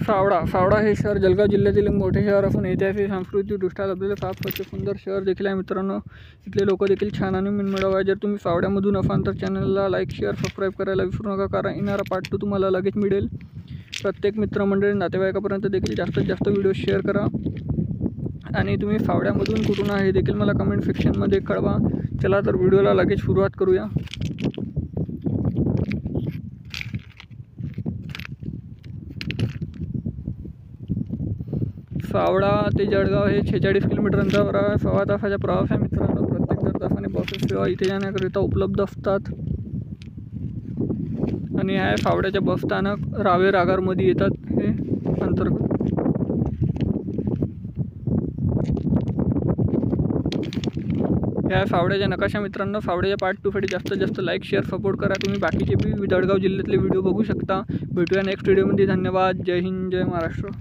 फावडा हे शहर जळगाव जिल्ह्यातील एक मोठे शहर असून ऐतिहासिक सांस्कृतिकदृष्ट्या लाभलेले फार स्वच्छ सुंदर शहर देखील आहे मित्रांनो। इथले लोक देखील छान आणि मनमिळाऊ आहे। जर तुम्ही फावड्यामधून असाल तर चॅनलला लाईक शेअर सबस्क्राईब करायला विसरू नका, कारण येणारा पार्ट 2 तुम्हाला लगेच मिळेल। प्रत्येक मित्रमंडळी नातेवाईकापर्यंत देखील जास्तीत जास्त व्हिडिओ शेअर करा आणि तुम्ही फावड्यामधून कुठून आहे हे देखील मला कमेंट सेक्शनमध्ये कळवा। चला तर व्हिडिओला लगेच सुरुवात करूया। फावडा ते जळगाव हे 46 किलोमीटर अंतरावर आहे। 6 तासाचा प्रवास आहे मित्रांनो। प्रत्येक 4 तासाने बसेस सेवा इथे जाण्याकरिता उपलब्ध असतात आणि हे फावड्याच्या बस स्थानक रावेर आगारमध्ये येतात हे अंतर्गत। या फावड्याच्या नकाशा मित्रांनो। फावड्याच्या पार्ट 2 साठी जास्तीत जास्त लाईक शेअर सपोर्ट करा। तुम्ही बाकीचे बी जळगाव जिल्ह्यातले व्हिडिओ बघू शकता। भेटूया नेक्स्ट व्हिडिओमध्ये। धन्यवाद। जय हिंद, जय महाराष्ट्र।